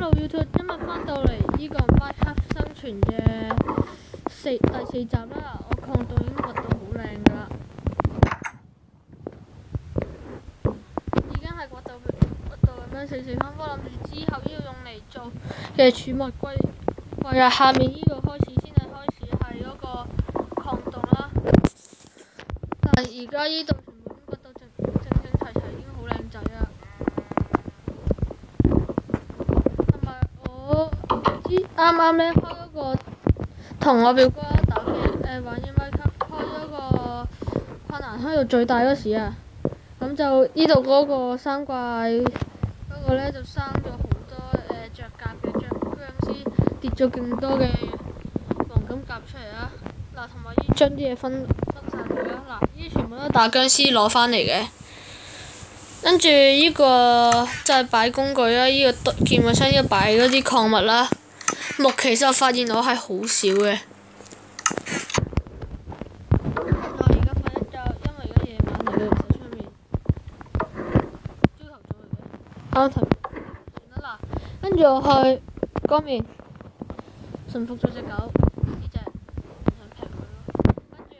Hello YouTube，今日翻到嚟呢個 Minecraft 生存嘅第四集啦，我礦洞已經掘到好靚噶啦，已經係掘到咁樣四方方，諗住之後要用嚟做嘅儲物櫃啊，下面呢度開始先係開始係嗰個礦洞啦，但係而家呢度全部都掘到整齊齊，已經好靚仔啦。啱啱咧開咗個同我表哥打機玩嘅 Minecraft 開咗個困難開到最大嗰時啊，咁就呢度嗰個生怪嗰個咧就生咗好多雀甲嘅僵屍，跌咗勁多嘅黃金甲出嚟啦。嗱，同埋將啲嘢分晒佢啦。嗱，呢啲全部都打僵屍攞翻嚟嘅。跟住呢個就係擺工具啦，呢個鍵盤箱呢個擺嗰啲礦物啦。木其實我發現我係好少嘅。我而家瞓一覺，因為而家夜晚嚟嘅，其實出面朝頭早嚟嘅。啱睇算啦嗱，跟住我去嗰面馴服咗隻狗，呢隻想劈佢咯。跟住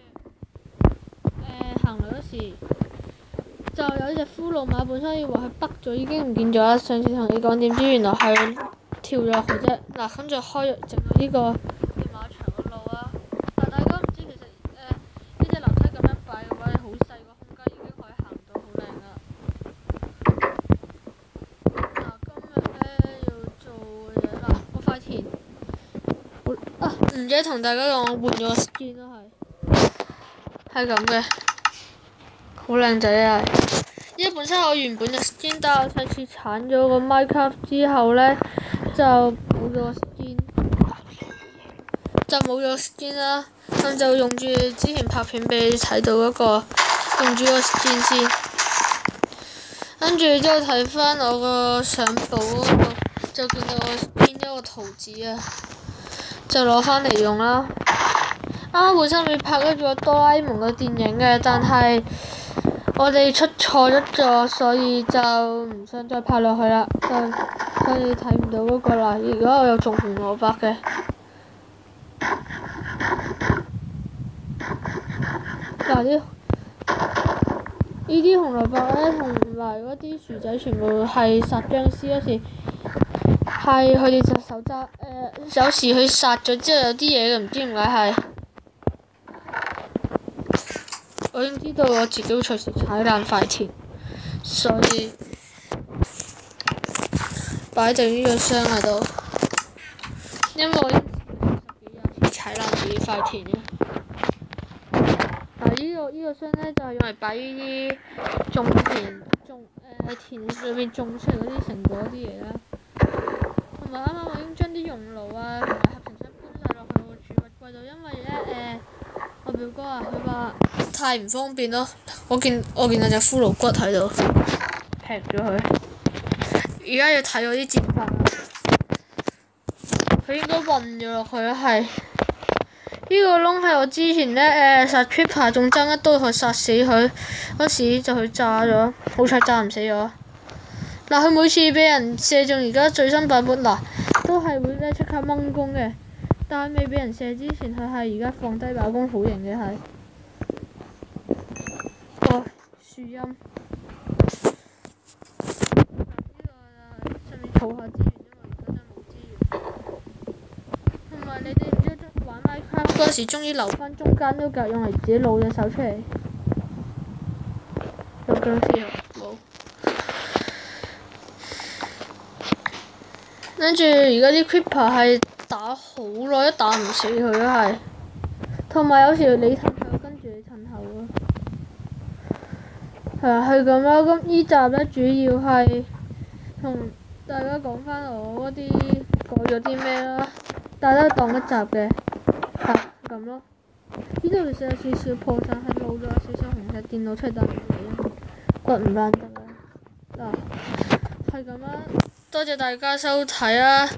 行嚟嗰時，就有一隻俘虜馬，本身以為佢北咗，已經唔見咗啦。上次同你講，點知原來係跳咗落去啫。嗱，跟住開整咗呢個電馬場嘅路啊。嗱，大家唔知其實呢隻樓梯咁樣擺嘅話，好細個空間已經可以行到好靚啦。嗱，今日咧要做嘅嘢嗱，我塊田唔記得同大家講，我換咗個 skin 都係咁嘅，好靚仔啊！因為本身我原本嘅 skin，但係我上次鏟咗個 Minecraft 之後咧，就冇咗 skin 啦。咁就用住之前拍片俾你睇到嗰個，用住個 skin 先。跟住之後睇翻我個相簿嗰度，就見到我編咗個圖紙啊，就攞翻嚟用啦。啱啱本身會拍咗個哆啦 A 夢嘅電影嘅，但係我哋出錯咗咗，所以就唔想再拍落去啦，所以睇唔到嗰個啦。而家我有種紅蘿蔔嘅，嗱呢啲紅蘿蔔咧，同埋嗰啲薯仔全部係殺僵屍嗰時，係佢哋隻手揸有時佢殺咗之後有啲嘢嘅，唔知點解係。我已經知道我自己會隨時踩爛塊田，所以擺定呢個箱喺度，因為我已經10幾次踩爛自己塊田嘅。嗱，呢個箱咧就係用嚟擺呢啲田裏面種出嚟嗰啲成果啲嘢啦。同埋啱啱我已經將啲熔爐啊同埋合成箱搬晒落去我個儲物櫃度，因為咧我表哥啊，佢話太唔方便咯。我見有隻骷髏骨喺度，劈咗佢。而家要睇我啲剪法啦，佢應該暈咗落去啦，係。呢個窿係我之前咧殺 Creeper 仲爭一刀去殺死佢嗰時就去炸咗，好彩炸唔死我。嗱，佢每次俾人射中，而家最新版本嗱都係會咧即刻掹弓嘅，但係未俾人射之前，佢係而家放低把弓，好型嘅係。樹蔭。呢個就順便儲下資源，因為而家真係冇資源。同埋你哋唔知玩 Minecraft 嗰時，終於留翻中間嗰格用嚟自己露隻手出嚟。有僵屍啊！冇。跟住而家啲 Creeper 係打好耐都打唔死佢咯，係。同埋有時你褪後，跟住你褪後咯。係啊，係咁啦。咁呢集咧主要係同大家講翻我嗰啲改咗啲咩啦，大家當一集嘅，係咁咯。呢度其實有少少破綻，係冇咗少少紅石電腦出嚟，但係唔理，掘唔爛得啦。嗱，係咁啦，多謝大家收睇啦。